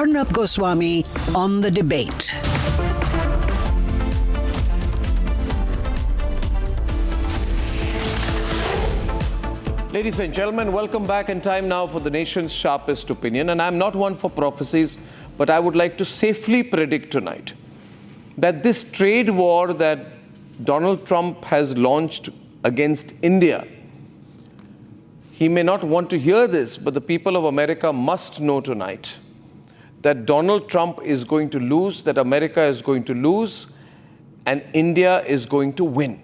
Arnab Goswami on The Debate. Ladies and gentlemen, welcome back in time now for the nation's sharpest opinion. And I'm not one for prophecies, but I would like to safely predict tonight that this trade war that Donald Trump has launched against India, he may not want to hear this, but the people of America must know tonight that Donald Trump is going to lose, that America is going to lose, and India is going to win.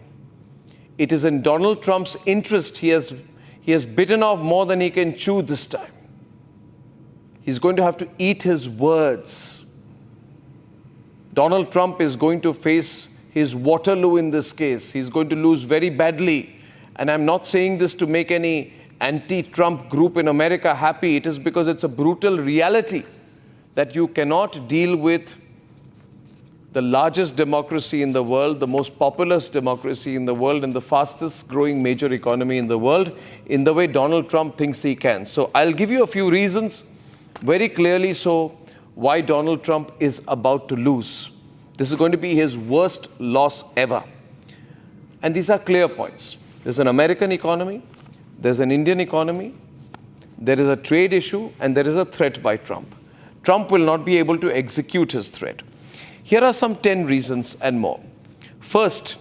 It is in Donald Trump's interest. He has bitten off more than he can chew this time. He's going to have to eat his words. Donald Trump is going to face his Waterloo in this case. He's going to lose very badly. And I'm not saying this to make any anti-Trump group in America happy. It is because it's a brutal reality that you cannot deal with the largest democracy in the world, the most populous democracy in the world, and the fastest growing major economy in the world in the way Donald Trump thinks he can. So I'll give you a few reasons, very clearly so, why Donald Trump is about to lose. This is going to be his worst loss ever. And these are clear points. There's an American economy, there's an Indian economy, there is a trade issue, and there is a threat by Trump. Trump will not be able to execute his threat. Here are some 10 reasons and more. First,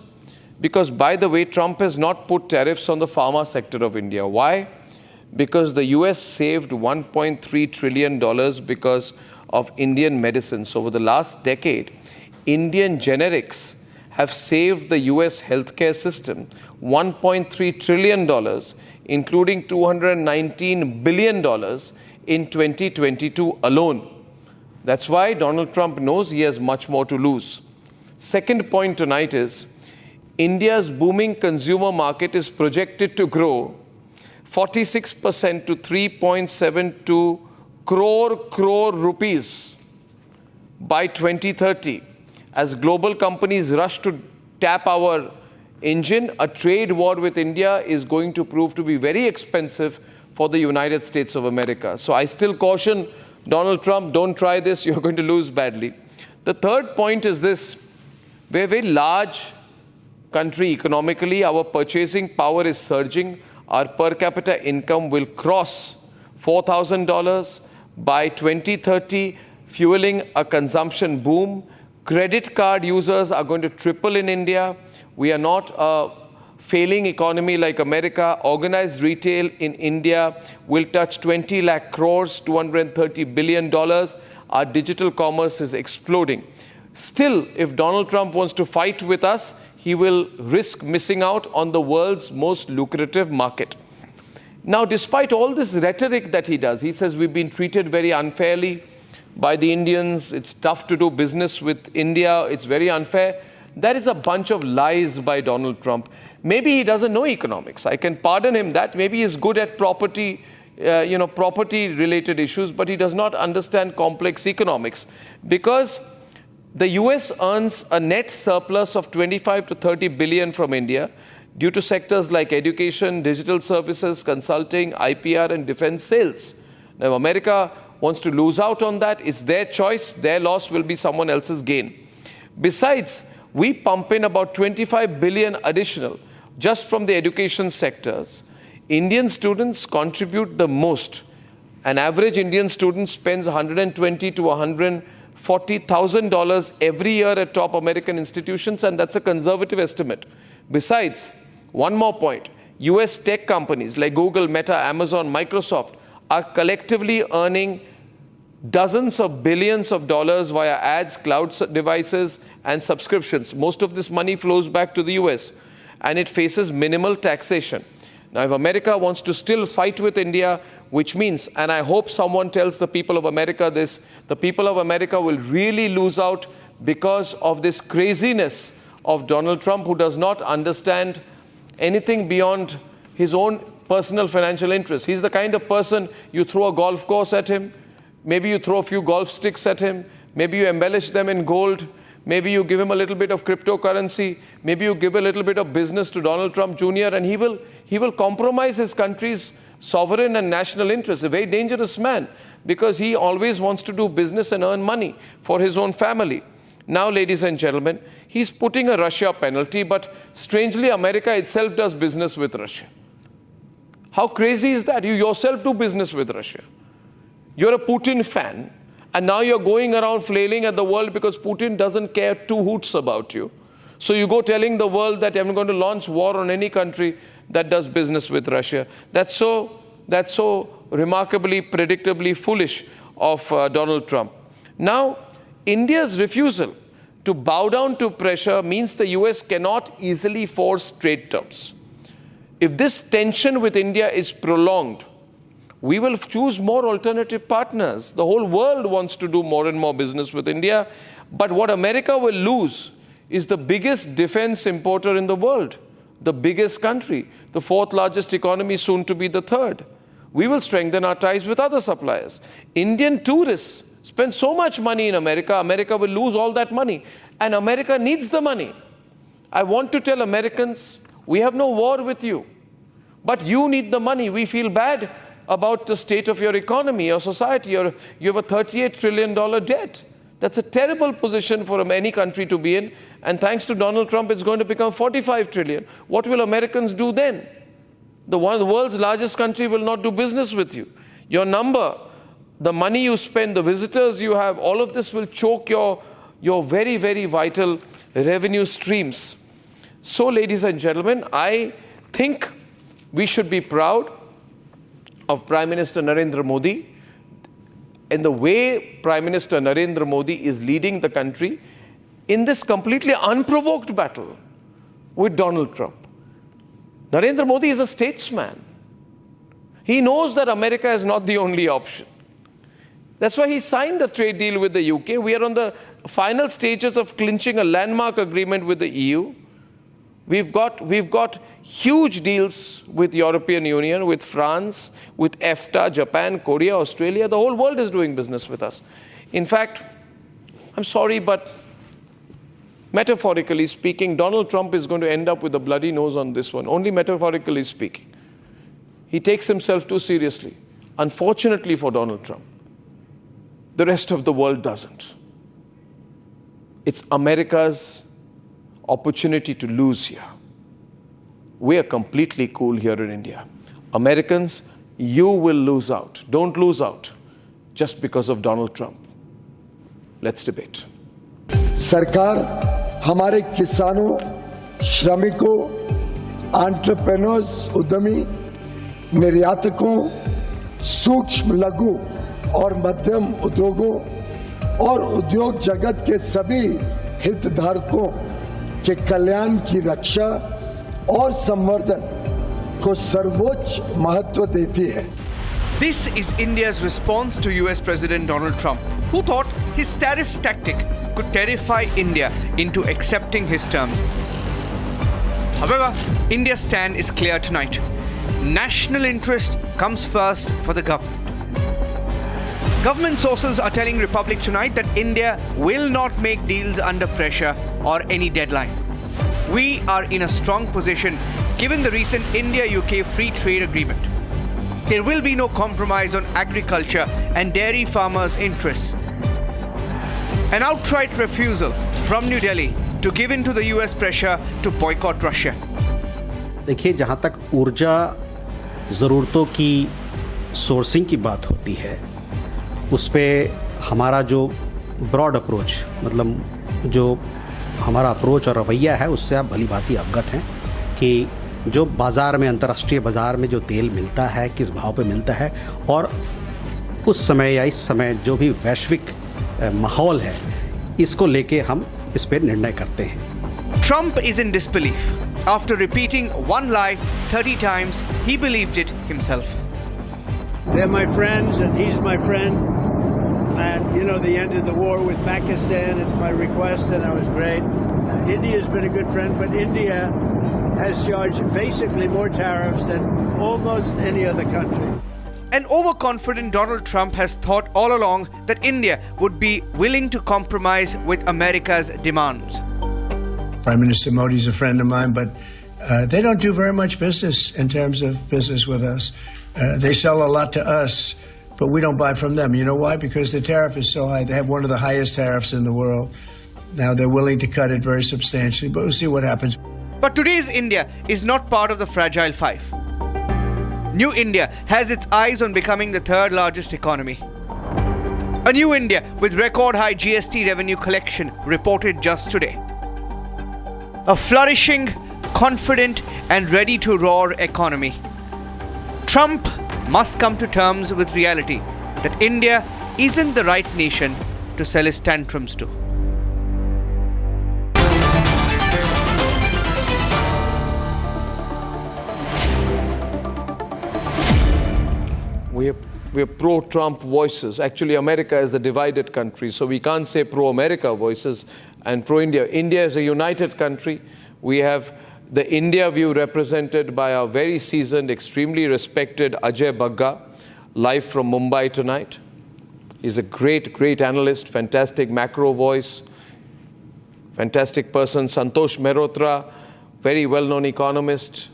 because, by the way, Trump has not put tariffs on the pharma sector of India. Why? Because the US saved $1.3 trillion because of Indian medicines. Over the last decade, Indian generics have saved the US healthcare system $1.3 trillion, including $219 billion in 2022 alone. That's why Donald Trump knows he has much more to lose. Second point tonight is India's booming consumer market is projected to grow 46% to 3.72 crore rupees by 2030. As global companies rush to tap our engine, a trade war with India is going to prove to be very expensive for the United States of America. So I still caution Donald Trump, don't try this, you're going to lose badly. The third point is this: we're a very large country economically, our purchasing power is surging, our per capita income will cross $4,000 by 2030, fueling a consumption boom. Credit card users are going to triple in India. We are not a failing economy like America. Organized retail in India will touch 20 lakh crores, $230 billion. Our digital commerce is exploding. Still, if Donald Trump wants to fight with us, he will risk missing out on the world's most lucrative market. Now, despite all this rhetoric that he does, he says we've been treated very unfairly by the Indians. It's tough to do business with India. It's very unfair. That is a bunch of lies by Donald Trump. Maybe he doesn't know economics. I can pardon him that. Maybe he's good at property-related issues, but he does not understand complex economics. Because the US earns a net surplus of 25 to 30 billion from India due to sectors like education, digital services, consulting, IPR, and defense sales. Now, America wants to lose out on that. It's their choice. Their loss will be someone else's gain. Besides, we pump in about 25 billion additional just from the education sectors. Indian students contribute the most. An average Indian student spends $120,000 to $140,000 every year at top American institutions, and that's a conservative estimate. Besides, one more point, US tech companies like Google, Meta, Amazon, Microsoft are collectively earning dozens of billions of dollars via ads, cloud devices, and subscriptions. Most of this money flows back to the US, and it faces minimal taxation. Now, if America wants to still fight with India, which means, and I hope someone tells the people of America this, the people of America will really lose out because of this craziness of Donald Trump, who does not understand anything beyond his own personal financial interests. He's the kind of person, you throw a golf course at him, maybe you throw a few golf sticks at him, maybe you embellish them in gold, maybe you give him a little bit of cryptocurrency, maybe you give a little bit of business to Donald Trump Jr., and he will compromise his country's sovereign and national interests. A very dangerous man. because he always wants to do business and earn money for his own family. Now, ladies and gentlemen, he's putting a Russia penalty, but strangely, America itself does business with Russia. How crazy is that? You yourself do business with Russia. You're a Putin fan, and now you're going around flailing at the world because Putin doesn't care two hoots about you. So you go telling the world that I'm going to launch war on any country that does business with Russia. That's so remarkably, predictably foolish of Donald Trump. Now, India's refusal to bow down to pressure means the US cannot easily force trade terms. If this tension with India is prolonged, we will choose more alternative partners. The whole world wants to do more and more business with India. But what America will lose is the biggest defense importer in the world, the biggest country, the fourth largest economy, soon to be the third. We will strengthen our ties with other suppliers. Indian tourists spend so much money in America, America will lose all that money. And America needs the money. I want to tell Americans, we have no war with you, but you need the money. We feel bad about the state of your economy, your society. You have a $38 trillion debt. That's a terrible position for any country to be in. And thanks to Donald Trump, it's going to become 45 trillion. What will Americans do then? The world's largest country will not do business with you. Your number, the money you spend, the visitors you have, all of this will choke your very, very vital revenue streams. So, ladies and gentlemen, I think we should be proud of Prime Minister Narendra Modi and the way Prime Minister Narendra Modi is leading the country in this completely unprovoked battle with Donald Trump. Narendra Modi is a statesman. He knows that America is not the only option. That's why he signed a trade deal with the UK. We are on the final stages of clinching a landmark agreement with the EU. We've got huge deals with the European Union, with France, with EFTA, Japan, Korea, Australia. The whole world is doing business with us. In fact, I'm sorry, but metaphorically speaking, Donald Trump is going to end up with a bloody nose on this one, only metaphorically speaking. He takes himself too seriously. Unfortunately for Donald Trump, the rest of the world doesn't. It's America's opportunity to lose here. We are completely cool here in India. Americans, you will lose out. Don't lose out just because of Donald Trump. Let's debate. सरकार हमारे किसानों, श्रमिकों, entrepreneurs, उद्यमी, निर्यातकों, सूक्ष्म लघु और मध्यम उद्योगों और उद्योग जगत के सभी हितधारकों के कल्याण की रक्षा और संवर्धन को सर्वोच्च महत्व देती है. This is India's response to US President Donald Trump, who thought his tariff tactic could terrify India into accepting his terms. However, India's stand is clear tonight. National interest comes first for the government. Government sources are telling Republic tonight that India will not make deals under pressure or any deadline. We are in a strong position given the recent India-UK free trade agreement. There will be no compromise on agriculture and dairy farmers' interests. An outright refusal from New Delhi to give in to the US pressure to boycott Russia. देखिए, जहाँ तक ऊर्जा ज़रूरतों की sourcing की बात होती है, उस पे हमारा जो ब्रॉड अप्रोच, मतलब जो हमारा अप्रोच और रवैया है, उससे आप भली भांति अवगत हैं कि जो बाज़ार में, अंतर्राष्ट्रीय बाज़ार में जो तेल मिलता है, किस भाव पे मिलता है, और उस समय या इस समय जो भी वैश्विक माहौल है, इसको लेके हम इस पे निर्णय करते हैं. Trump is in disbelief. After repeating one lie 30 times, he believed it himself. They're my friends and he's my friend. And, you know, they ended the war with Pakistan at my request, and that was great. India's been a good friend, but India has charged basically more tariffs than almost any other country. An overconfident Donald Trump has thought all along that India would be willing to compromise with America's demands. Prime Minister Modi is a friend of mine, but they don't do very much business in terms of business with us. They sell a lot to us, but we don't buy from them. You know why? Because the tariff is so high. They have one of the highest tariffs in the world. Now they're willing to cut it very substantially, but we'll see what happens. But today's India is not part of the Fragile Five. New India has its eyes on becoming the third largest economy. A new India with record high GST revenue collection reported just today. A flourishing, confident and ready to roar economy. Trump must come to terms with reality that India isn't the right nation to sell his tantrums to. We're pro-Trump voices. Actually, America is a divided country, so we can't say pro-America voices and pro-India. India is a united country. We have the India view represented by our very seasoned, extremely respected Ajay Bagga, live from Mumbai tonight. He's a great, great analyst, fantastic macro voice, fantastic person. Santosh Mehrotra, very well-known economist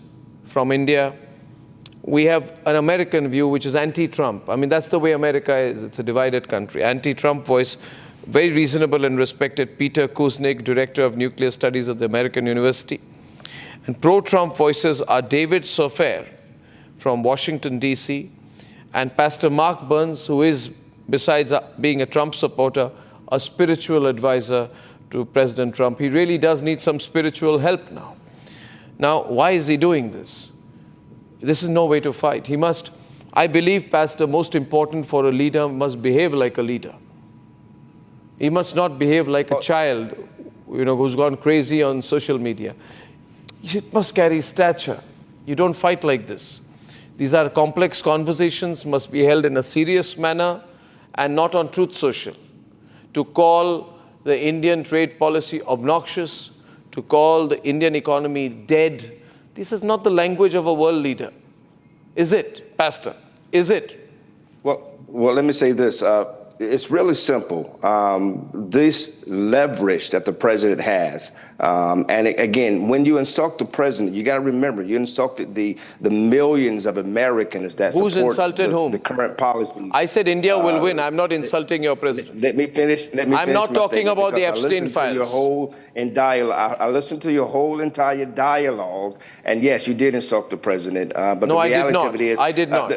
from India. We have an American view, which is anti-Trump. I mean, that's the way America is. It's a divided country. Anti-Trump voice, very reasonable and respected Peter Kuznick, Director of Nuclear Studies at the American University. And pro-Trump voices are David Sofair from Washington, D.C., and Pastor Mark Burns, who is, besides being a Trump supporter, a spiritual advisor to President Trump. He really does need some spiritual help now. Now, why is he doing this? This is no way to fight. He must, I believe, Pastor, most important for a leader, must behave like a leader. He must not behave like a child, who's gone crazy on social media. You must carry stature. You don't fight like this. These are complex conversations, must be held in a serious manner and not on Truth Social. To call the Indian trade policy obnoxious, to call the Indian economy dead, this is not the language of a world leader. Is it, Pastor? Is it? Well, let me say this. It's really simple. This leverage that the president has, and again, when you insult the president, you got to remember you insulted the millions of Americans that Who's support insulted whom? The current policy. I said India will win. I'm not insulting your president. Let me finish. I'm not talking about the Epstein files. I listened to your whole entire dialogue, and yes, you did insult the president. But no, the I did reality not. of it is, I did not.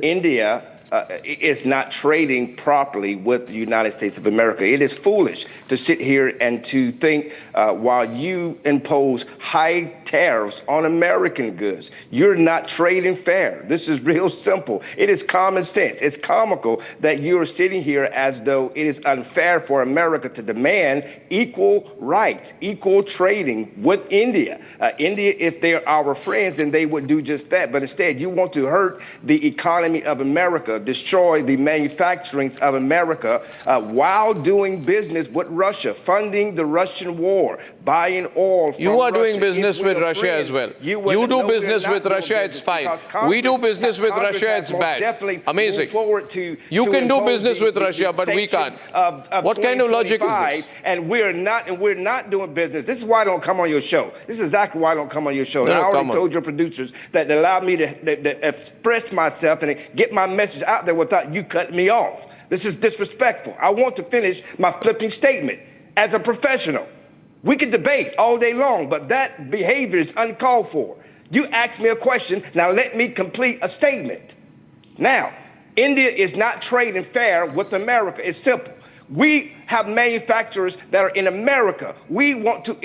India is not trading properly with the United States of America. It is foolish to sit here and to think while you impose high tariffs on American goods, you're not trading fair. This is real simple. It is common sense. It's comical that you're sitting here as though it is unfair for America to demand equal rights, equal trading with India. India, if they're our friends, then they would do just that. But instead, you want to hurt the economy of America, destroy the manufacturing of America while doing business with Russia, funding the Russian war, buying oil from You are Russia. doing business with Russia as well. You do business with Russia, it's fine. We do business with Russia, it's bad. Amazing. You can do business with Russia, but we can't. What kind of logic is this? And we're not doing business. This is why I don't come on your show. This is exactly why I don't come on your show. No, and I already come on. told your producers that allowed me to express myself and get my message out there without you cutting me off. This is disrespectful. I want to finish my flipping statement. As a professional, we could debate all day long, but that behavior is uncalled for. You asked me a question, now let me complete a statement. Now, India is not trading fair with America. It's simple. We have manufacturers that are in America. We want to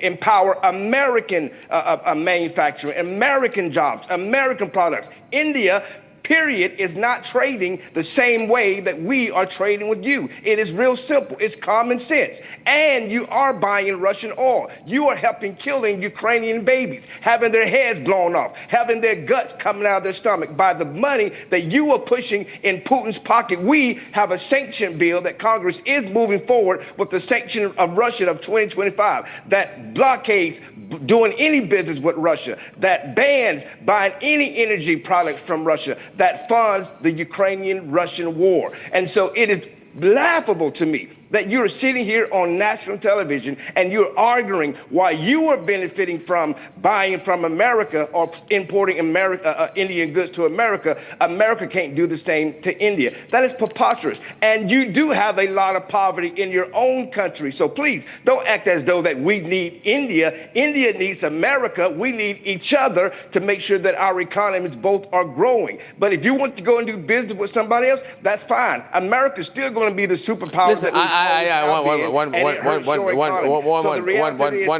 empower American manufacturing, American jobs, American products. India, period, is not trading the same way that we are trading with you. It is real simple. It's common sense. And you are buying Russian oil. You are helping killing Ukrainian babies, having their heads blown off, having their guts coming out of their stomach by the money that you are pushing in Putin's pocket. We have a sanction bill that Congress is moving forward with the sanction of Russia of 2025 that blockades doing any business with Russia, that bans buying any energy products from Russia, that funds the Ukrainian-Russian war. And so it is laughable to me that you're sitting here on national television and you're arguing why you are benefiting from buying from America or importing Indian goods to America. America can't do the same to India. That is preposterous. And you do have a lot of poverty in your own country. So please don't act as though that we need India. India needs America. We need each other to make sure that our economies both are growing. But if you want to go and do business with somebody else, that's fine. America's still going to be the superpower. Listen, one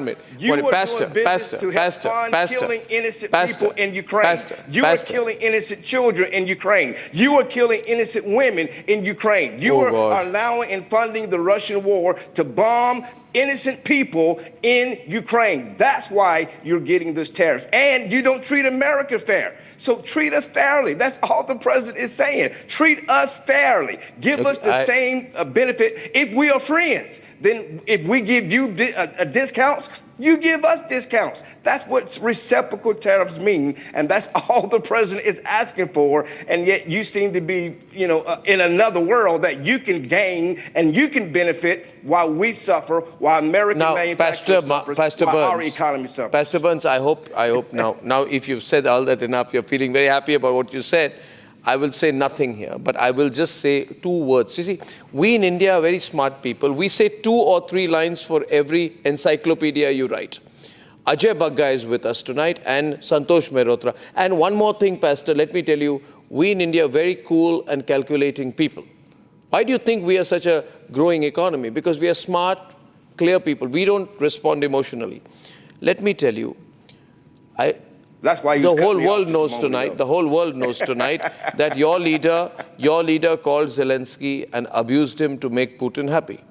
minute. You are Pastor, doing business to help fund killing innocent people in Ukraine. You are killing innocent children in Ukraine. You are killing innocent women in Ukraine. You are allowing and funding the Russian war to bomb innocent people in Ukraine. That's why you're getting this tariffs. And you don't treat America fair. So treat us fairly. That's all the president is saying. Treat us fairly. Give us the same benefit. If we are friends, then if we give you discounts, you give us discounts. That's what reciprocal tariffs mean, and that's all the president is asking for. And yet you seem to be, in another world that you can gain and you can benefit while we suffer, while American manufacturers suffer, while our economy suffers. Pastor Burns, I hope now if you've said all that enough, you're feeling very happy about what you said. I will say nothing here, but I will just say two words. You see, we in India are very smart people. We say 2 or 3 lines for every encyclopedia you write. Ajay Bagga is with us tonight and Santosh Mehrotra. And one more thing, Pastor, let me tell you, we in India are very cool and calculating people. Why do you think we are such a growing economy? Because we are smart, clear people. We don't respond emotionally. Let me tell you, that's why the whole world knows tonight. The whole world knows tonight that your leader called Zelensky and abused him to make Putin happy.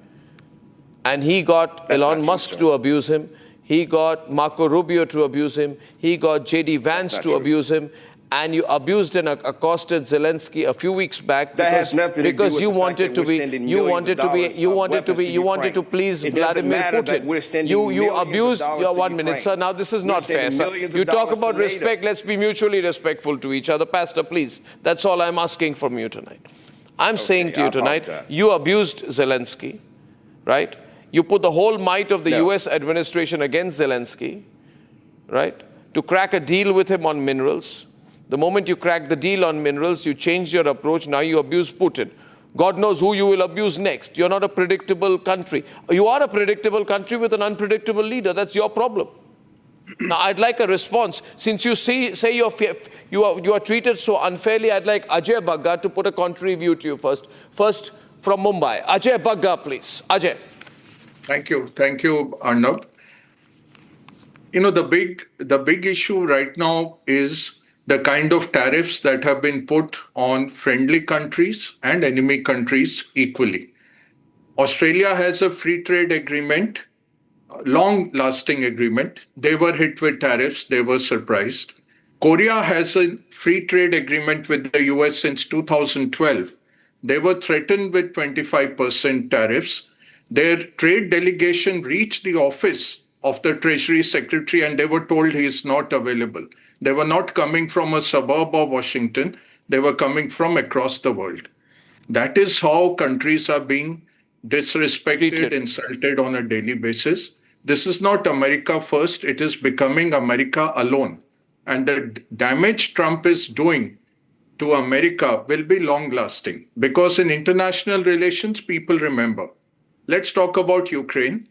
And he got Elon Musk to abuse him. He got Marco Rubio to abuse him. He got J.D. Vance to abuse him. And you abused and accosted Zelensky a few weeks back because you wanted to please Vladimir Putin. You abused your 1 minute, sir. Now this is not fair, sir. You talk about respect. Let's be mutually respectful to each other. Pastor, please. That's all I'm asking from you tonight. I'm saying to you tonight, you abused Zelensky, right? You put the whole might of the US administration against Zelensky, right? To crack a deal with him on minerals. The moment you crack the deal on minerals, you change your approach. Now you abuse Putin. God knows who you will abuse next. You're not a predictable country. You are a predictable country with an unpredictable leader. That's your problem. Now, I'd like a response. Since you say you are treated so unfairly, I'd like Ajay Bagga to put a contrary view to you first. First, from Mumbai. Ajay Bagga, please. Ajay. Thank you, Arnab. The big issue right now is the kind of tariffs that have been put on friendly countries and enemy countries equally. Australia has a free trade agreement, long-lasting agreement. They were hit with tariffs. They were surprised. Korea has a free trade agreement with the US since 2012. They were threatened with 25% tariffs. Their trade delegation reached the office of the Treasury Secretary and they were told he is not available. They were not coming from a suburb of Washington. They were coming from across the world. That is how countries are being disrespected, insulted on a daily basis. This is not America first. It is becoming America alone. And the damage Trump is doing to America will be long-lasting because in international relations, people remember. Let's talk about Ukraine.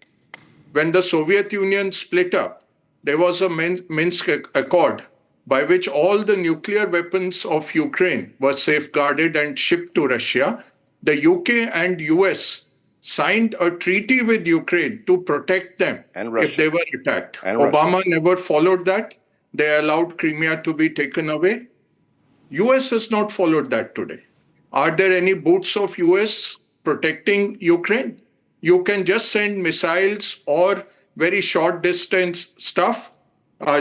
When the Soviet Union split up, there was a Minsk Accord by which all the nuclear weapons of Ukraine were safeguarded and shipped to Russia. The UK and US signed a treaty with Ukraine to protect them if they were attacked. Obama never followed that. They allowed Crimea to be taken away. US has not followed that today. Are there any boots of US protecting Ukraine? You can just send missiles or very short distance stuff.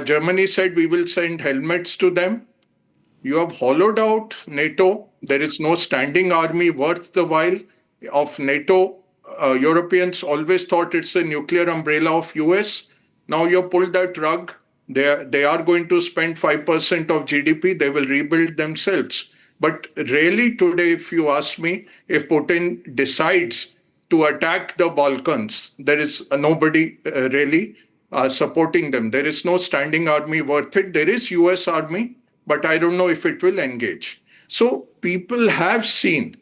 Germany said we will send helmets to them. You have hollowed out NATO. There is no standing army worth the while of NATO. Europeans always thought it's a nuclear umbrella of US. Now you pulled that rug. They are going to spend 5% of GDP. They will rebuild themselves. But really today, if you ask me, if Putin decides to attack the Balkans. There is nobody really supporting them. There is no standing army worth it. There is US army, but I don't know if it will engage. So people have seen.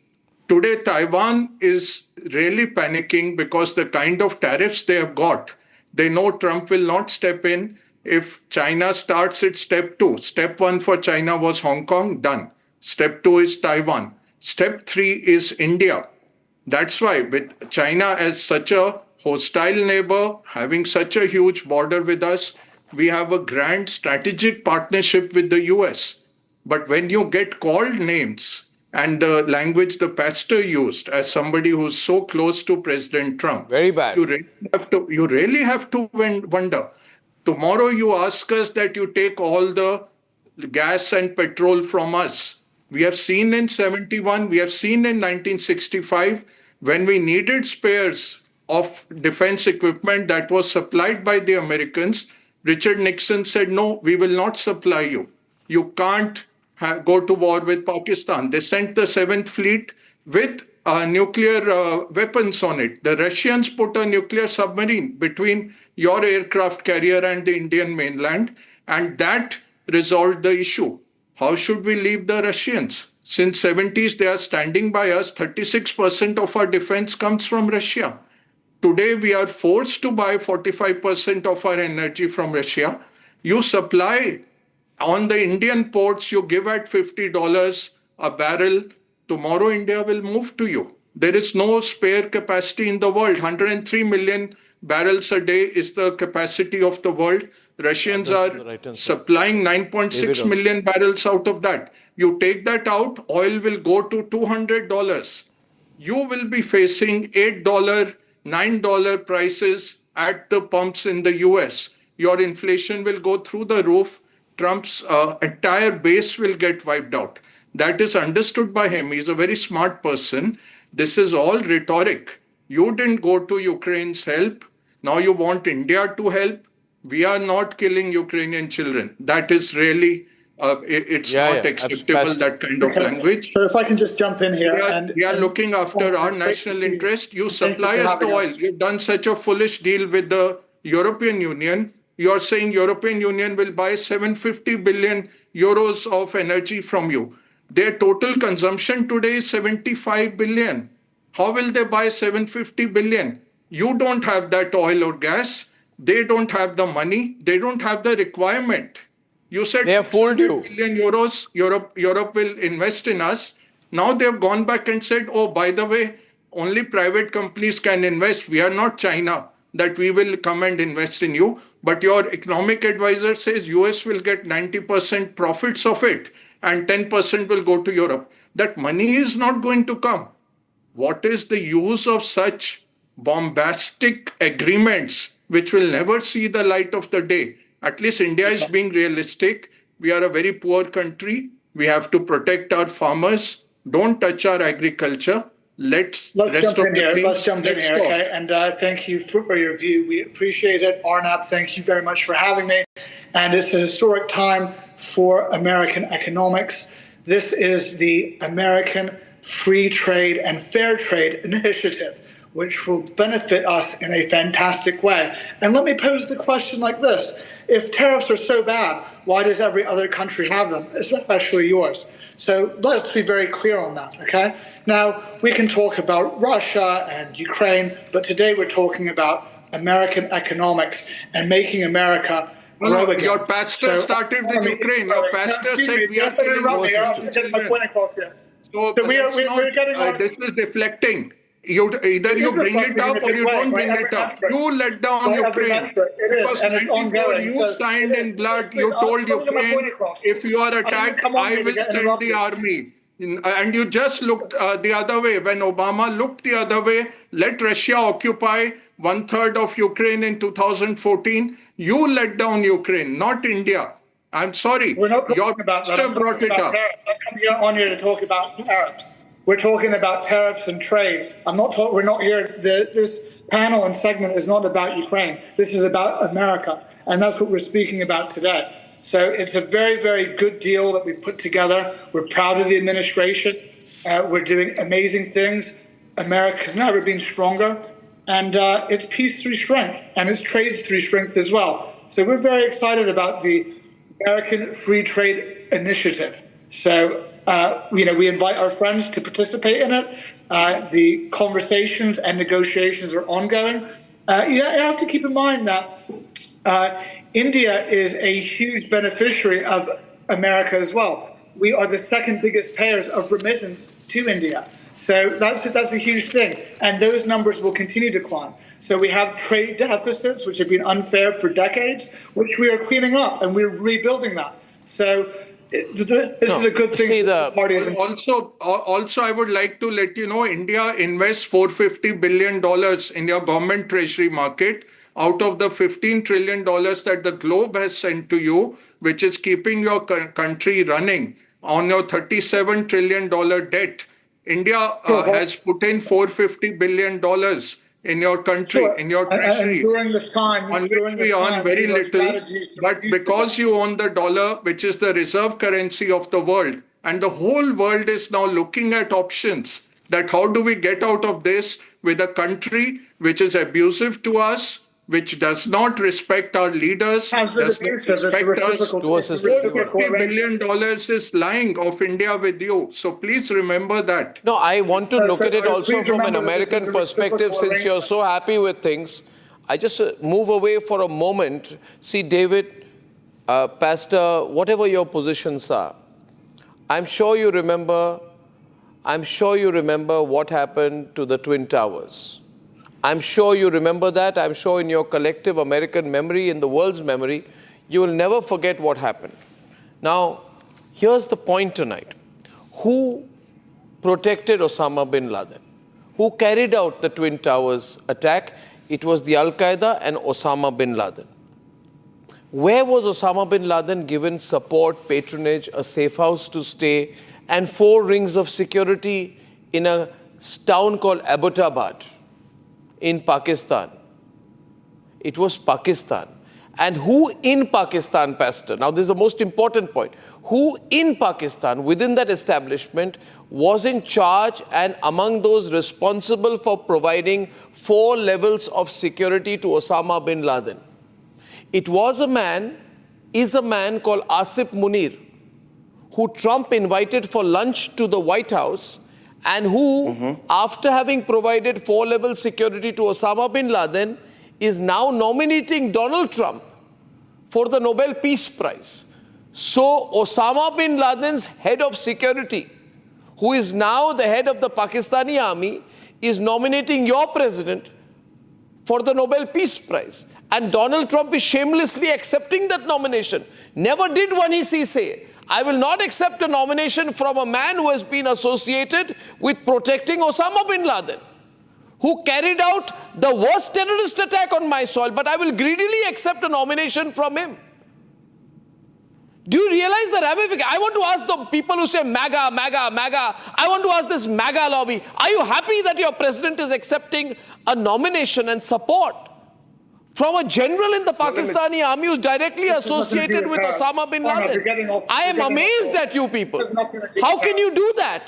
Today, Taiwan is really panicking because the kind of tariffs they have got, they know Trump will not step in. If China starts its step 2, step 1 for China was Hong Kong, done. Step 2 is Taiwan. Step 3 is India. That's why with China as such a hostile neighbor, having such a huge border with us, we have a grand strategic partnership with the US. But when you get called names, and the language the pastor used as somebody who's so close to President Trump. Very bad. You really have to wonder. Tomorrow you ask us that you take all the gas and petrol from us. We have seen in 71, we have seen in 1965, when we needed spares of defense equipment that was supplied by the Americans, Richard Nixon said, no, we will not supply you. You can't go to war with Pakistan. They sent the 7th Fleet with nuclear weapons on it. The Russians put a nuclear submarine between your aircraft carrier and the Indian mainland, and that resolved the issue. How should we leave the Russians? Since 70s, they are standing by us. 36% of our defense comes from Russia. Today, we are forced to buy 45% of our energy from Russia. You supply on the Indian ports, you give at $50 a barrel. Tomorrow, India will move to you. There is no spare capacity in the world. 103 million barrels a day is the capacity of the world. Russians are supplying 9.6 million barrels out of that. You take that out, oil will go to $200. You will be facing $8, $9 prices at the pumps in the US. Your inflation will go through the roof. Trump's entire base will get wiped out. That is understood by him. He's a very smart person. This is all rhetoric. You didn't go to Ukraine's help. Now you want India to help. We are not killing Ukrainian children. That is really, it's not acceptable, that kind of language. So if I can just jump in here. We are looking after our national interest. You supply us the oil. You've done such a foolish deal with the European Union. You're saying European Union will buy 750 billion euros of energy from you. Their total consumption today is 75 billion. How will they buy 750 billion? You don't have that oil or gas. They don't have the money. They don't have the requirement. You said they have fooled you. Billion euros, Europe will invest in us. Now they've gone back and said, oh, by the way, only private companies can invest. We are not China, that we will come and invest in you. But your economic advisor says US will get 90% profits of it and 10% will go to Europe. That money is not going to come. What is the use of such bombastic agreements which will never see the light of the day? At least India is being realistic. We are a very poor country. We have to protect our farmers. Don't touch our agriculture. Let's jump in here. Okay. And thank you for your view. We appreciate it. Arnab, thank you very much for having me. And it's a historic time for American economics. This is the American Free Trade and Fair Trade Initiative, which will benefit us in a fantastic way. And let me pose the question like this. If tariffs are so bad, why does every other country have them, especially yours? So let's be very clear on that, okay? Now, we can talk about Russia and Ukraine, but today we're talking about American economics and making America grow again. Your pastor started with Ukraine. Your pastor said we are killing those. So this is deflecting. Either you bring it up or you don't bring it up. You let down Ukraine. Because 94 you signed in blood, you told Ukraine, if you are attacked, I will send the army. And you just looked the other way. When Obama looked the other way, let Russia occupy 1/3 of Ukraine in 2014. You let down Ukraine, not India. I'm sorry. We're not talking about that. Brought it up. I'm coming on here to talk about tariffs. We're talking about tariffs and trade. We're not here. This panel and segment is not about Ukraine. This is about America. And that's what we're speaking about today. So it's a very, very good deal that we put together. We're proud of the administration. We're doing amazing things. America's never been stronger, and its peace through strength, and its trade through strength as well. So we're very excited about the American Free Trade Initiative. So, we invite our friends to participate in it. The conversations and negotiations are ongoing. You have to keep in mind that India is a huge beneficiary of America as well. We are the second biggest payers of remittance to India. So that's a huge thing. And those numbers will continue to climb. So we have trade deficits, which have been unfair for decades, which we are cleaning up, and we're rebuilding that. So this is a good thing for the parties. Also, I would like to let you know, India invests $450 billion in your government treasury market out of the $15 trillion that the globe has sent to you, which is keeping your country running on your $37 trillion debt. India has put in $450 billion in your country, in your treasury, during this time, on which we earn very little. But because you own the dollar, which is the reserve currency of the world, and the whole world is now looking at options that how do we get out of this with a country which is abusive to us, which does not respect our leaders, does not respect us. $50 billion is lying of India with you. So please remember that. No, I want to look at it also from an American perspective, since you're so happy with things. I just move away for a moment. See, David, Pastor, whatever your positions are, I'm sure you remember what happened to the Twin Towers. I'm sure you remember that. I'm sure in your collective American memory, in the world's memory, you will never forget what happened. Now, here's the point tonight. Who protected Osama bin Laden? Who carried out the Twin Towers attack? It was the Al-Qaeda and Osama bin Laden. Where was Osama bin Laden given support, patronage, a safe house to stay, and 4 rings of security in a town called Abbottabad in Pakistan? It was Pakistan. And who in Pakistan, Pastor? Now, this is the most important point. Who in Pakistan, within that establishment, was in charge and among those responsible for providing 4 levels of security to Osama bin Laden? It was is a man called Asif Munir, who Trump invited for lunch to the White House, and who, after having provided 4-level security to Osama bin Laden, is now nominating Donald Trump for the Nobel Peace Prize. So Osama bin Laden's head of security, who is now the head of the Pakistani army, is nominating your president for the Nobel Peace Prize. And Donald Trump is shamelessly accepting that nomination. Never did one he say, I will not accept a nomination from a man who has been associated with protecting Osama bin Laden, who carried out the worst terrorist attack on my soil, but I will greedily accept a nomination from him. Do you realize the ramification? I want to ask the people who say MAGA, MAGA, MAGA, I want to ask this MAGA lobby, are you happy that your president is accepting a nomination and support from a general in the Pakistani army who's directly associated with Osama bin Laden? I am amazed at you people. How can you do that?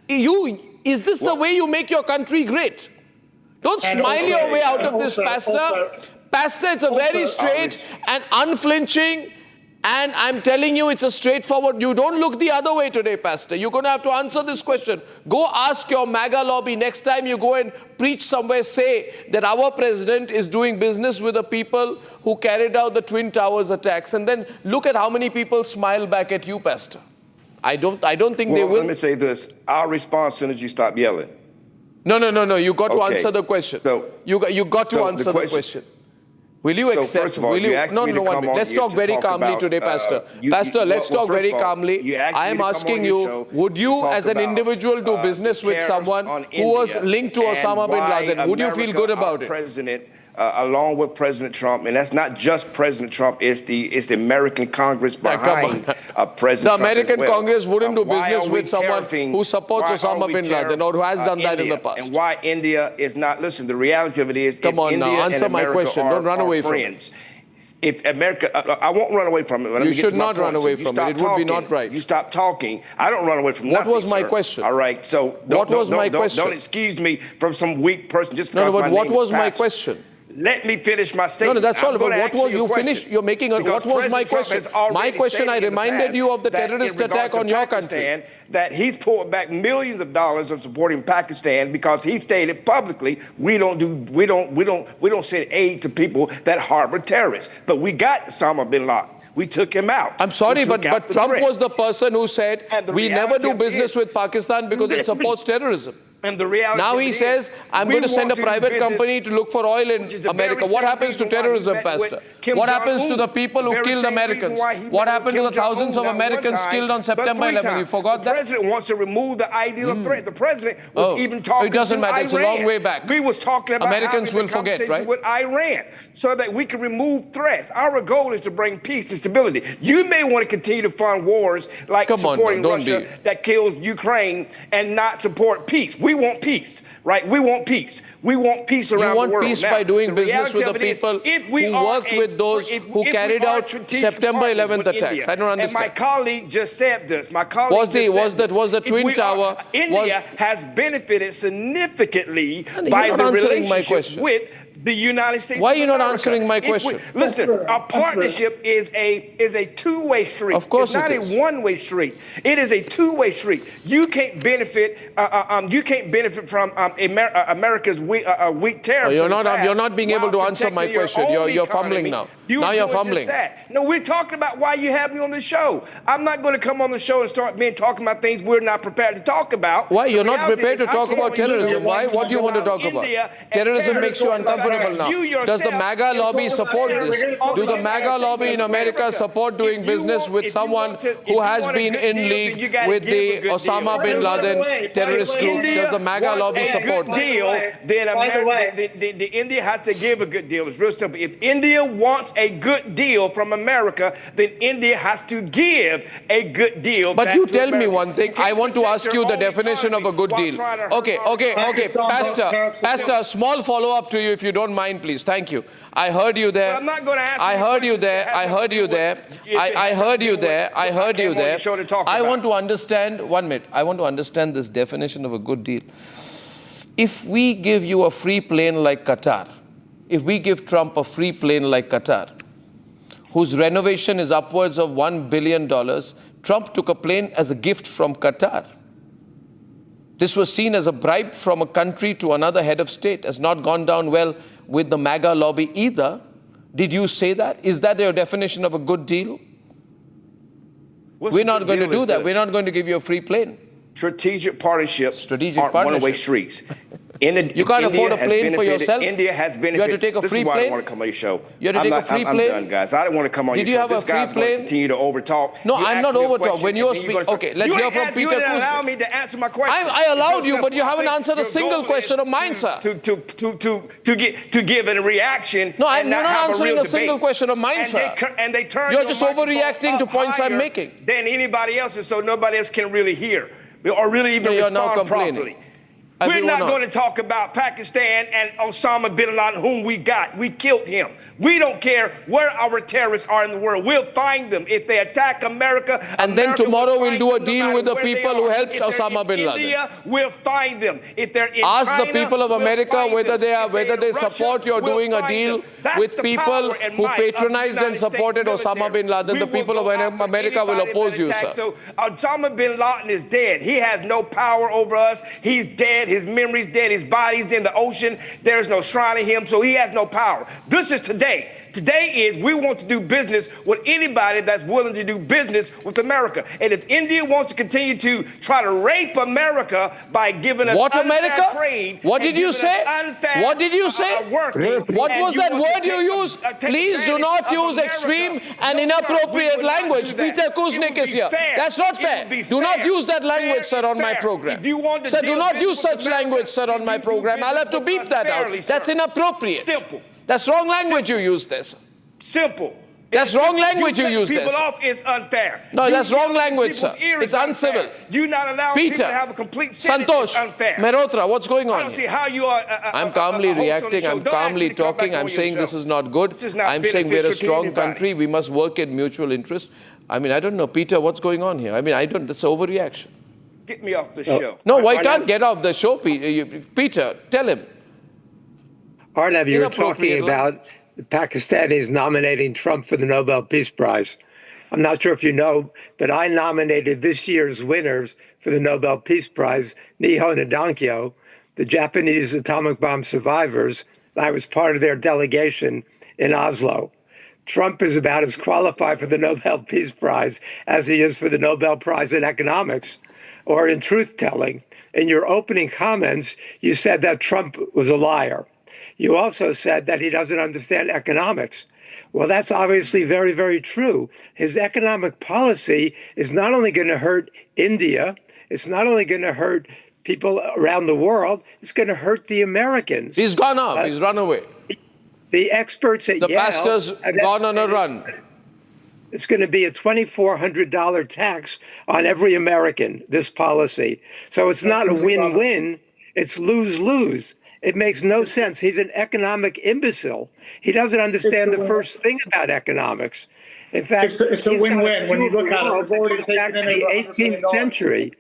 Is this the way you make your country great? Don't smile your way out of this, Pastor. Pastor, it's a very straight and unflinching, and I'm telling you, it's a straightforward. You don't look the other way today, Pastor. You're going to have to answer this question. Go ask your MAGA lobby next time you go and preach somewhere, say that our president is doing business with the people who carried out the Twin Towers attacks, and then look at how many people smile back at you, Pastor. I don't think they will. Let me say this. I'll respond as soon as you stop yelling. No. You got to answer the question. You got to answer the question. Will you accept? First of all, Let's talk very calmly today, Pastor. Pastor, let's talk very calmly. I am asking you, would you as an individual do business with someone who was linked to Osama bin Laden? Would you feel good about it? Along with President Trump, and that's not just President Trump, it's the American Congress behind President Trump. The American Congress wouldn't do business with someone who supports Osama bin Laden or who has done that in the past. And why India is not, listen, the reality of it is, come on now, answer my question. Don't run away from it. If America, I won't run away from it. You should not run away from it. It would be not right. You stop talking. I don't run away from nothing. What was my sir. question? All right. So what was my question? Don't excuse me from some weak person just because No, but my what name was is my Pastor. question? Let me finish my statement. No, that's all. I'm But gonna what ask was you question. finished? You're making a. Because What was my President Trump question? has already My question. I stated in the reminded past you of the that terrorist in regards attack to on your Pakistan, country. that he's pulled back millions of dollars of supporting Pakistan because he stated publicly we don't send aid to people that harbor terrorists. But we got Osama bin Laden. We took him out. I'm sorry, We took out but the Trump threat. was the person who said we never do business with Pakistan because it Let me- supports terrorism. And the reality Now he is, says, I'm we going to send a want do private business, company to look for oil in which is the America. very What same happens to reason why he terrorism, met with Pastor? Kim What happens to Jong-un? the people who Very killed same reason Americans? why he met What with happened to Kim the thousands of Jong-un, not Americans one time, killed on but September 3 11? You times. forgot The that? president wants to remove the ideal of threat. The president was even talking it doesn't to matter. Iran. It's a long way back. We was talking about Americans having will the forget, conversation right? with Iran so that we can remove threats. Our goal is to bring peace and stability. You may want to continue to fund wars like supporting Russia that kills Ukraine and not support peace. We want peace, right? We want peace. We want peace around the world. You want peace by doing business with the people who worked with those who carried out September 11th attacks. I don't understand. And my colleague just said this. My colleague was the Twin Tower? India has benefited significantly you're by not the answering my relationship question. with the United States. Why are of you not America. answering my If we- question? Listen, our partnership is a two-way street. Of course it's not it is. a one-way street. It is a two-way street. You can't benefit. You can't benefit from America's weak tariffs. You're not being able to answer my question. You're fumbling now. Now you're fumbling. No, we're talking about why you have me on the show. I'm not going to come on the show and start talking about things we're not prepared to talk about. Why? You're The not reality prepared is, to talk I about can't terrorism. believe Why? you're What do you want to talk talking about? India and Terrorism makes you uncomfortable now. You Does the yourself MAGA lobby is support going this? to Do the MAGA lobby in America support doing business with someone who has been in league with the Osama bin Laden terrorist group? Does the MAGA lobby support that? that? Deal, then the India has to give a good deal. It's real simple. If India wants a good deal from America, then India has to give a good deal. But back you to tell me America. one thing. I want to ask you the definition of a good deal. Okay. Pastor, small follow-up to you if you don't mind, please. Thank you. I heard you there. I'm not going to ask I heard you there. I heard you there. I want to understand, 1 minute. I want to understand this definition of a good deal. If we give you a free plane like Qatar, if we give Trump a free plane like Qatar, whose renovation is upwards of $1 billion, Trump took a plane as a gift from Qatar. This was seen as a bribe from a country to another head of state, has not gone down well with the MAGA lobby either. Did you say that? Is that your definition of a good deal? We're not going to do that. We're not going to give you a free plane. Strategic partnerships aren't one-way streets. You can't afford a plane for yourself? India has benefited. You have to take a This free is why I plane? don't want to come on your show. You have to take a free I'm plane? done, guys. I don't want to come on Did your you show. have a This guy's free going to plane? continue to overtalk. No, You I'm asked not me a overtalk. question, When you're and then you're speaking, gonna okay, start- let's You hear ain't from asked- Peter You didn't Kuznick. allow me to answer my question. I allowed you, Your but you haven't goal answered a is single question of mine, sir. To give a reaction. No, and you're not have answering real a single debate. question of mine, sir. And they turn You're your just microphone overreacting to up points I'm higher making. than anybody else's, so nobody else can really hear or really even No, you're now respond complaining. properly. I We're will not not. going to talk about Pakistan and Osama bin Laden, whom we got. We killed him. We don't care where our terrorists are in the world. We'll find them. If they attack America, And then America tomorrow will we'll find do a them no deal matter with the where they people who are. helped If they're Osama in bin Laden. India, we'll find them. If they're in Ask China, the people of we'll America find whether them. they are If they're whether in they Russia, support you're we'll doing a find deal them. That's with the people power and who might of the patronized and United supported States Osama bin Laden. military. The We people will of go after America will anybody oppose that you, attacks. sir. So Osama bin Laden is dead. He has no power over us. He's dead. His memory's dead. His body's in the ocean. There's no shrine of him, so he has no power. This is today. Today is we want to do business with anybody that's willing to do business with America. And if India wants to continue to try to rape America by giving us What unfair America? Trade What did and you giving us say? unfair, What did you say? working, What and was you that want to word you take used? take Please do advantage not of use America. extreme and No, sir, inappropriate we would not language. do that. Peter It Kuznick would is be here. fair. That's not It fair. would be Do not fair. use that language, sir, on my Fair. program. If you want to Sir, do deal not business use with such America, language, sir, on my you do program. I'll have to business beep with that us out. fairly, That's sir. inappropriate. Simple. That's wrong language you use this. Simple. That's wrong language you use people there. off is unfair. No, that's wrong language, sir. People's ears It's is uncivil. unfair. You not allowing people Peter, to have a complete sentence Santosh, is unfair. Mehrotra, what's going I on don't see here? how you are. I'm calmly a host on the reacting. show. I'm Don't ask me calmly to come back talking. on I'm your saying show. this is not good. This is not I'm saying we're a beneficial to strong anybody. country. We must work in mutual interest. I mean, I don't know, Peter, what's going on here? I mean, I don't. That's overreaction. Get me off the show. No, why can't get off the show, Peter? Tell him. Arnab, you were Inappropriate talking about the Pakistanis nominating Trump for the Nobel Peace Prize. I'm not sure if you know, but I nominated this year's winners for the Nobel Peace Prize, Nihon and Dankyo, the Japanese atomic bomb survivors. I was part of their delegation in Oslo. Trump is about as qualified for the Nobel Peace Prize as he is for the Nobel Prize in economics or in truth-telling. In your opening comments, you said that Trump was a liar. You also said that he doesn't understand economics. Well, that's obviously very, very true. His economic policy is not only going to hurt India, it's not only going to hurt people around the world, it's going to hurt the Americans. He's gone off. He's run away. The experts at The Yale pastor's gone on a run. It's going to be a $2,400 tax on every American, this policy. So it's not a win-win, it's lose-lose. It makes no sense. He's an economic imbecile. He doesn't understand the first thing about economics. In fact, it's a win-win when you look at it. It goes back to the 18th century.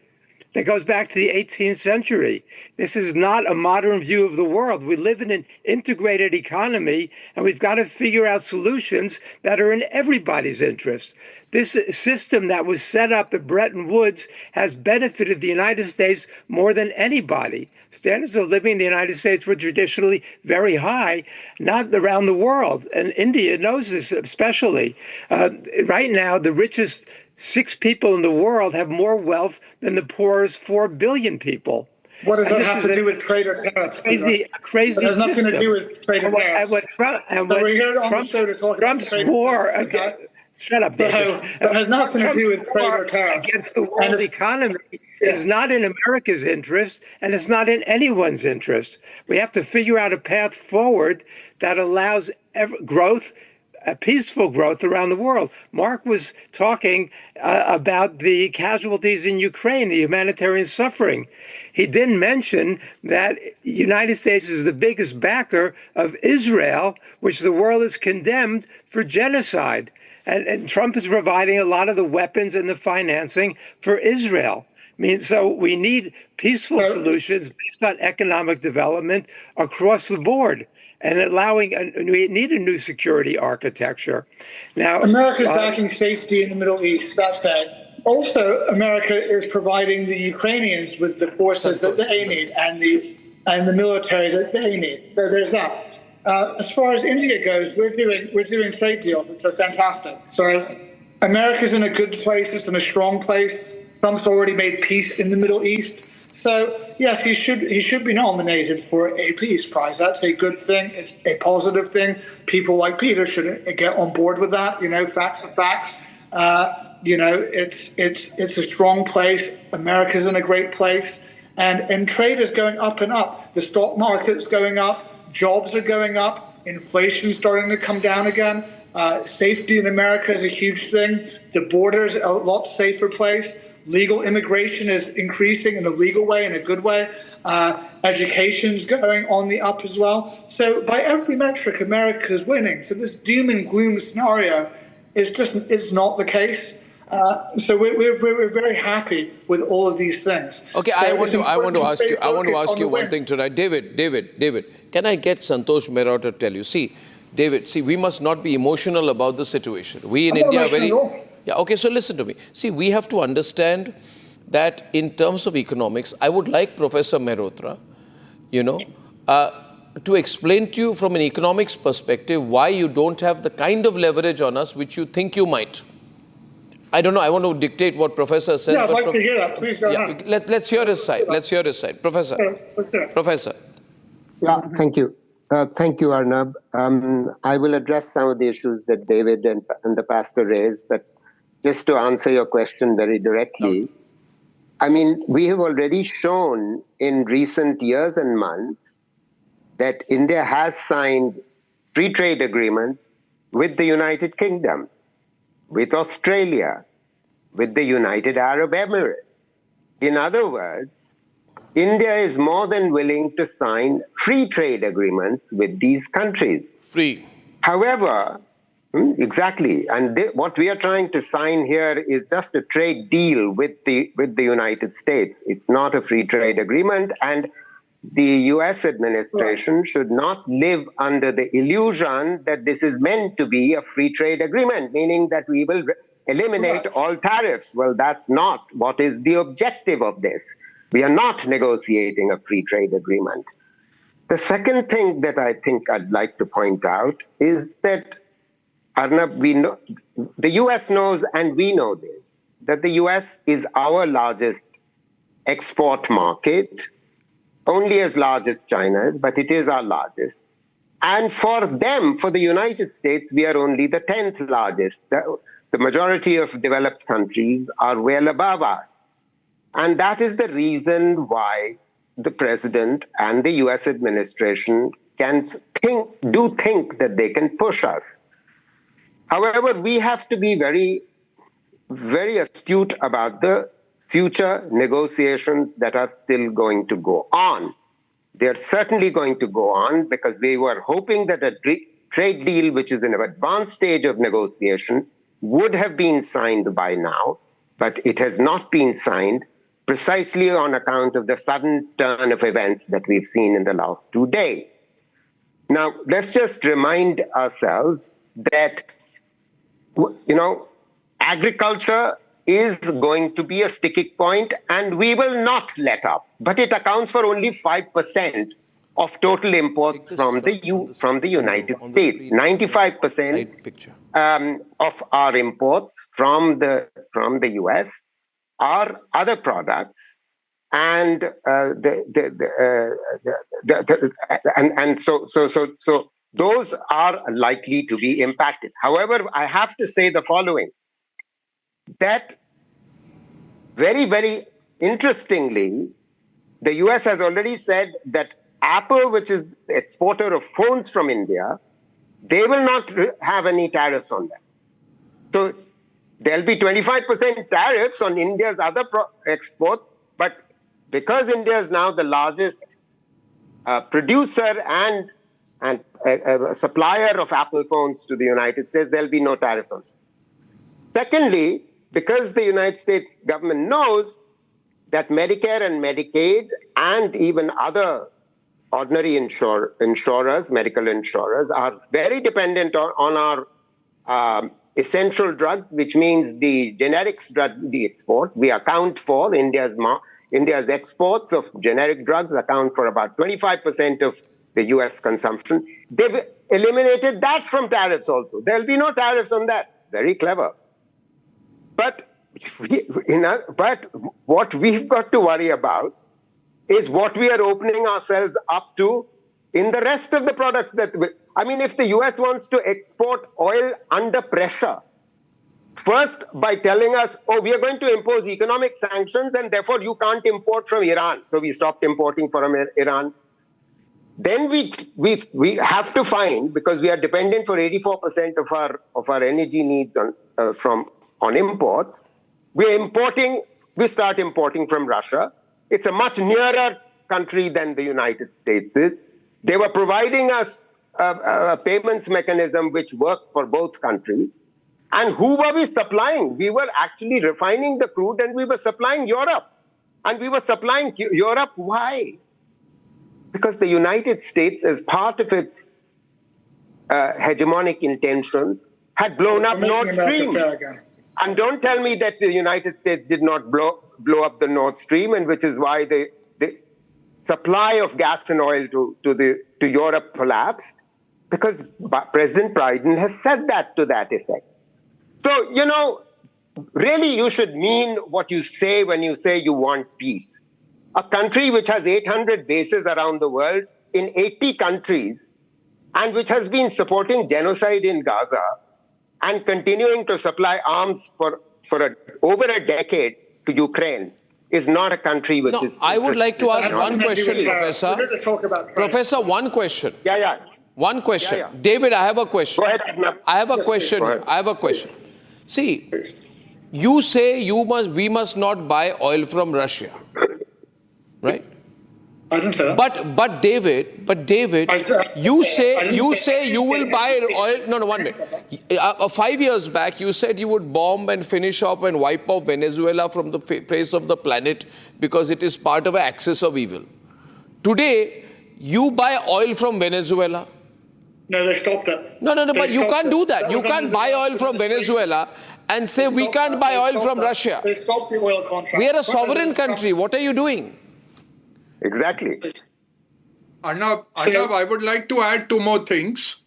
That goes back to the 18th century. This is not a modern view of the world. We live in an integrated economy, and we've got to figure out solutions that are in everybody's interest. This system that was set up at Bretton Woods has benefited the United States more than anybody. Standards of living in the United States were traditionally very high, not around the world. And India knows this especially. Right now, the richest 6 people in the world have more wealth than the poorest 4 billion people. What does that have to do with trade or tariffs? Crazy It has nothing system. to do with trade or tariffs. We're here on the show to talk about Trump's war against, shut up, David. It has nothing to do with Trump's trade war or tariffs. against the world economy is not in America's interest, and it's not in anyone's interest. We have to figure out a path forward that allows growth, peaceful growth around the world. Mark was talking about the casualties in Ukraine, the humanitarian suffering. He didn't mention that the United States is the biggest backer of Israel, which the world has condemned for genocide. And Trump is providing a lot of the weapons and the financing for Israel. I mean, so we need peaceful solutions based on economic development across the board. And we need a new security architecture. Now, America's backing safety in the Middle East, that's it. Also, America is providing the Ukrainians with the forces that they need and the military that they need. So there's that. As far as India goes, we're doing trade deals, which are fantastic. So America's in a good place, it's in a strong place. Trump's already made peace in the Middle East. So yes, he should be nominated for a peace prize. That's a good thing. It's a positive thing. People like Peter should get on board with that. You know, facts are facts. You know, it's a strong place. America's in a great place, and trade is going up and up. The stock market's going up. Jobs are going up. Inflation's starting to come down again. Safety in America is a huge thing. The border's a lot safer place. Legal immigration is increasing in a legal way, in a good way. Education's going on the up as well. So by every metric, America is winning. So this doom and gloom scenario is not the case. So we're very happy with all of these things. Okay, so I want to ask you one thing tonight. David, can I get Santosh Mehrotra to tell you? See, David, we must not be emotional about the situation. We in India are very... Yeah, okay, so listen to me. See, we have to understand that in terms of economics, I would like Professor Mehrotra, to explain to you from an economics perspective why you don't have the kind of leverage on us which you think you might. I don't know, I want to dictate what Professor says. Yeah, I'd like to hear that. Please go ahead. Let's hear his side. Professor. Professor. Yeah, thank you. Thank you, Arnab. I will address some of the issues that David and the pastor raised, but just to answer your question very directly, I mean, we have already shown in recent years and months that India has signed free trade agreements with the United Kingdom, with Australia, with the United Arab Emirates. In other words, India is more than willing to sign free trade agreements with these countries. Free. However, exactly, and what we are trying to sign here is just a trade deal with the United States. It's not a free trade agreement, and the US administration should not live under the illusion that this is meant to be a free trade agreement, meaning that we will eliminate all tariffs. Well, that's not what is the objective of this. We are not negotiating a free trade agreement. The second thing that I think I'd like to point out is that, Arnab, the US knows, and we know this, that the US is our largest export market, only as large as China, but it is our largest. And for them, for the United States, we are only the 10th largest. The majority of developed countries are well above us. And that is the reason why the president and the US administration do think that they can push us. However, we have to be very, very astute about the future negotiations that are still going to go on. They're certainly going to go on because we were hoping that a trade deal, which is in an advanced stage of negotiation, would have been signed by now, but it has not been signed precisely on account of the sudden turn of events that we've seen in the last 2 days. Now, let's just remind ourselves that, agriculture is going to be a sticking point, and we will not let up. But it accounts for only 5% of total imports from the United States. 95% of our imports from the US are other products, and so those are likely to be impacted. However, I have to say the following: that very, very interestingly, the US has already said that Apple, which is the exporter of phones from India, they will not have any tariffs on them. So there'll be 25% tariffs on India's other exports, but because India is now the largest producer and supplier of Apple phones to the United States, there'll be no tariffs on them. Secondly, because the United States government knows that Medicare and Medicaid and even other ordinary insurers, medical insurers, are very dependent on our essential drugs, which means the generics drug we export. We account for India's exports of generic drugs account for about 25% of the US consumption. They've eliminated that from tariffs also. There'll be no tariffs on that. Very clever. But what we've got to worry about is what we are opening ourselves up to in the rest of the products that if the US wants to export oil under pressure, first by telling us, we are going to impose economic sanctions and therefore you can't import from Iran. So we stopped importing from Iran. Then we have to find, because we are dependent for 84% of our energy needs on imports, we start importing from Russia. It's a much nearer country than the United States is. They were providing us a payments mechanism which worked for both countries. And who were we supplying? We were actually refining the crude and we were supplying Europe. And we were supplying Europe. Why? Because the United States, as part of its hegemonic intentions, had blown up Nord Stream. And don't tell me that the United States did not blow up the Nord Stream, and which is why the supply of gas and oil to Europe collapsed, because President Biden has said that to that effect. So, really you should mean what you say when you say you want peace. A country which has 800 bases around the world in 80 countries, and which has been supporting genocide in Gaza and continuing to supply arms for over a decade to Ukraine, is not a country which is... I would like to ask one question, Professor. We're going to talk about Professor, one question. Yeah. One question. Yeah, yeah. David, I have a question. Go ahead, Arnab. I have a Yes, question. please, go ahead. I have a question. See, you say we must not buy oil from Russia, right? I didn't say that. But David, you say you will buy oil. No, 1 minute. 5 years back, you said you would bomb and finish off and wipe off Venezuela from the face of the planet because it is part of an axis of evil. Today, you buy oil from Venezuela. No, they stopped it. No, but you can't do that. You can't buy oil from Venezuela and say we can't buy oil from Russia. They stopped the oil contract. We are a sovereign country. What are you doing? Exactly. Arnab, I would like to add 2 more things.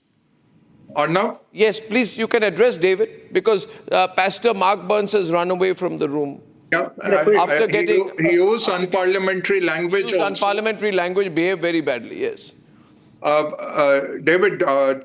Arnab? Yes, please, you can address David because Pastor Mark Burns has run away from the room. Yeah, After getting... He used unparliamentary language also. Unparliamentary language, behave very badly, yes. David,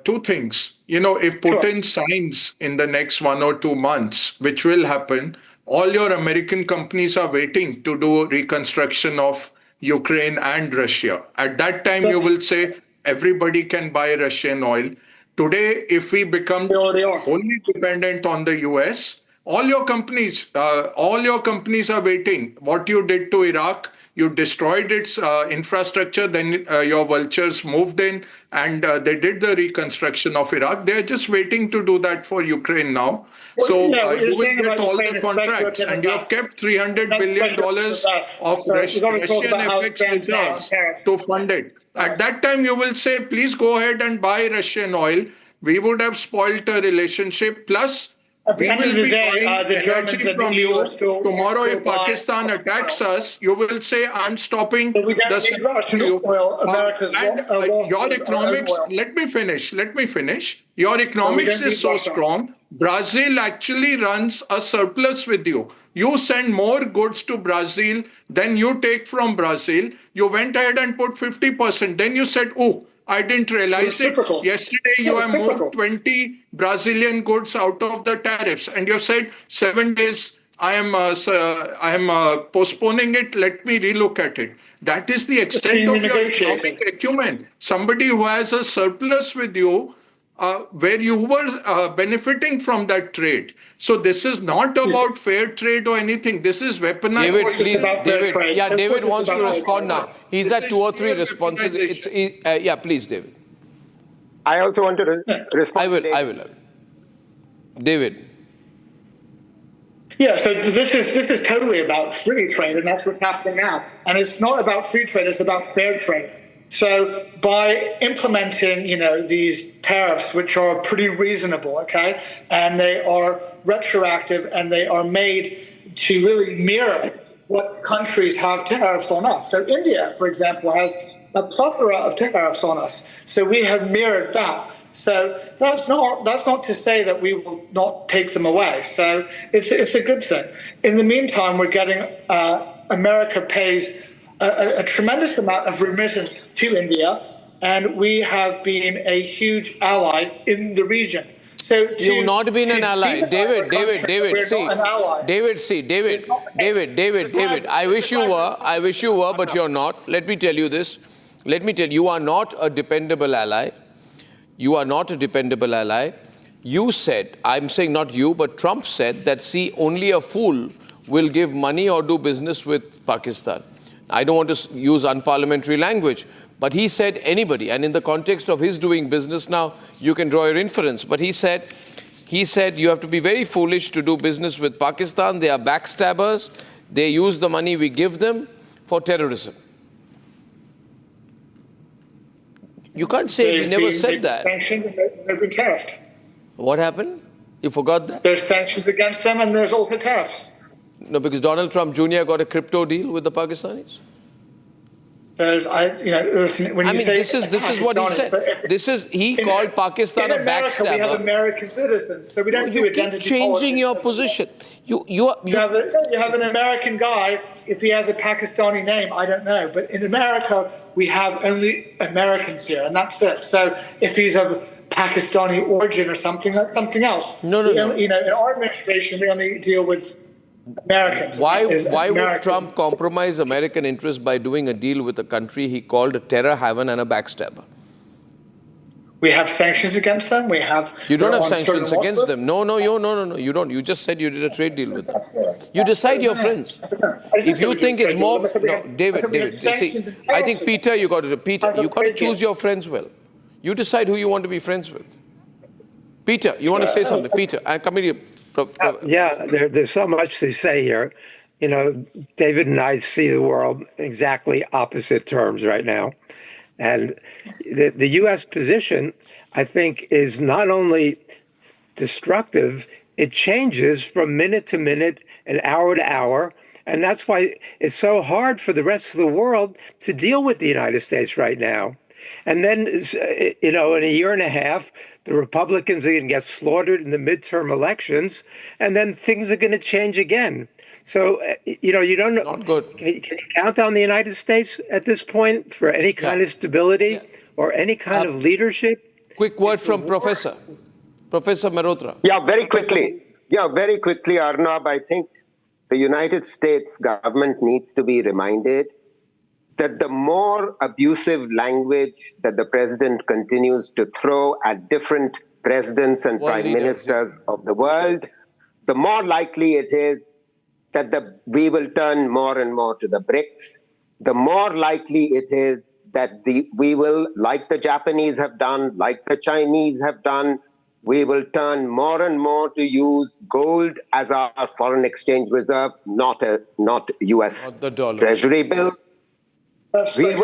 2 things. If Putin signs in the next 1 or 2 months, which will happen, all your American companies are waiting to do reconstruction of Ukraine and Russia. At that time, you will say everybody can buy Russian oil. Today, if we become only dependent on the US, all your companies are waiting. What you did to Iraq, you destroyed its infrastructure, then your vultures moved in and they did the reconstruction of Iraq. They're just waiting to do that for Ukraine now. You will get all the contracts and you have kept $300 billion of Russian FX reserves to fund it. At that time, you will say, please go ahead and buy Russian oil. We would have spoiled a relationship. Plus, we will be buying energy from you. Tomorrow, if Pakistan attacks us, you will say, I'm stopping the supply to you. Your economics, let me finish. Your economics is so strong. Brazil actually runs a surplus with you. You send more goods to Brazil than you take from Brazil. You went ahead and put 50%. Then you said, oh, I didn't realize it. Yesterday, you have moved 20 Brazilian goods out of the tariffs. And you said 7 days, I am postponing it. Let me relook at it. That is the extent of your economic acumen. Somebody who has a surplus with you, where you were benefiting from that trade. So this is not about fair trade or anything. This is weaponized. David, please. David wants to respond now. He's at 2 or 3 responses. Please, David. I also want to respond. I will. David. Yeah, so this is totally about free trade, and that's what's happening now. And it's not about free trade; it's about fair trade. So by implementing, these tariffs, which are pretty reasonable, okay, and they are retroactive and they are made to really mirror what countries have tariffs on us. So India, for example, has a plethora of tariffs on us. So we have mirrored that. So that's not to say that we will not take them away. So it's a good thing. In the meantime, we're getting America pays a tremendous amount of remittance to India, and we have been a huge ally in the region. So you've not been an ally, David. I wish you were, but you're not. Let me tell you this. You are not a dependable ally. You said, I'm saying not you, but Trump said that, only a fool will give money or do business with Pakistan. I don't want to use unparliamentary language, but he said anybody. And in the context of his doing business now, you can draw your inference. But he said you have to be very foolish to do business with Pakistan. They are backstabbers. They use the money we give them for terrorism. You can't say we never said that. Sanctioned and they've been tariffed. What happened? You forgot that? There's sanctions against them and there's also tariffs. No, because Donald Trump Jr. got a crypto deal with the Pakistanis. This is what he said. He called Pakistan a backstabber. We have American citizens, so we don't do identity politics. You keep changing your position. You have an American guy. If he has a Pakistani name, I don't know. But in America, we have only Americans here, and that's it. So if he's of Pakistani origin or something, that's something else. No. In our administration, we only deal with Americans. Why would Trump compromise American interests by doing a deal with a country he called a terror haven and a backstabber? We have sanctions against them. We have. You don't have on sanctions certain against them. Muslims. No, you don't. You just said you did a trade deal with them. You decide your friends. If you think it's more, no, David, see, I think Peter, you got to choose your friends well. You decide who you want to be friends with. Peter, you want to say something? Peter, I'm coming to you. Yeah, there's so much to say here. You know, David and I see the world exactly opposite terms right now. And the U.S. position, I think, is not only destructive, it changes from minute to minute and hour to hour. And that's why it's so hard for the rest of the world to deal with the United States right now. And then, you know, in a year and a half, the Republicans are going to get slaughtered in the midterm elections, and then things are going to change again. So, you know, you don't know. Not good. Can you count on the United States at this point for any kind of stability or any kind of leadership? Quick word from Professor Mehrotra. Yeah, very quickly, Arnab. I think the United States government needs to be reminded that the more abusive language that the president continues to throw at different presidents and prime ministers of the world, the more likely it is that we will turn more and more to the BRICS. The more likely it is that we will, like the Japanese have done, like the Chinese have done, we will turn more and more to use gold as our foreign exchange reserve, not U.S. Not the dollar. Treasury bill. We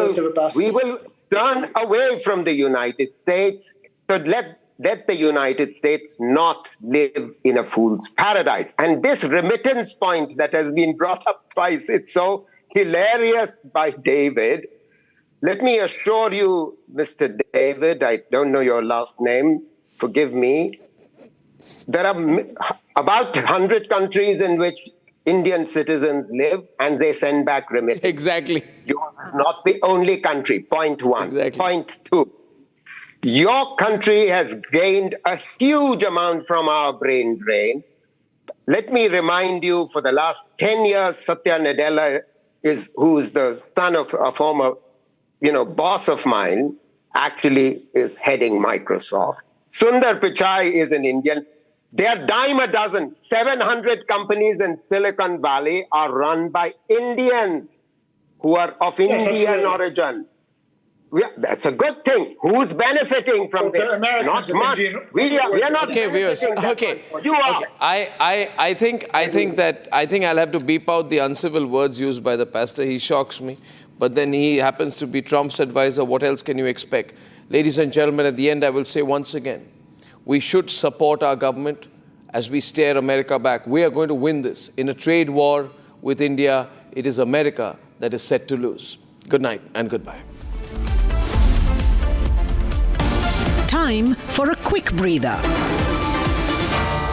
will turn away from the United States. So let the United States not live in a fool's paradise. And this remittance point that has been brought up twice, it's so hilarious by David. Let me assure you, Mr. David, I don't know your last name, forgive me. There are about 100 countries in which Indian citizens live and they send back remittances. Exactly. Yours is not the only country, point one. Exactly. Point two, your country has gained a huge amount from our brain drain. Let me remind you, for the last 10 years, Satya Nadella, who is the son of a former, boss of mine, actually is heading Microsoft. Sundar Pichai is an Indian. They are dime a dozen. 700 companies in Silicon Valley are run by Indians who are of Indian origin. That's a good thing. Who's benefiting from this? Not much. We are not. Okay, viewers. Okay. You are. Okay. I think I'll have to beep out the uncivil words used by the pastor. He shocks me. But then he happens to be Trump's advisor. What else can you expect? Ladies and gentlemen, at the end, I will say once again, we should support our government as we stare America back. We are going to win this. In a trade war with India, it is America that is set to lose. Good night and goodbye. Time for a quick breather.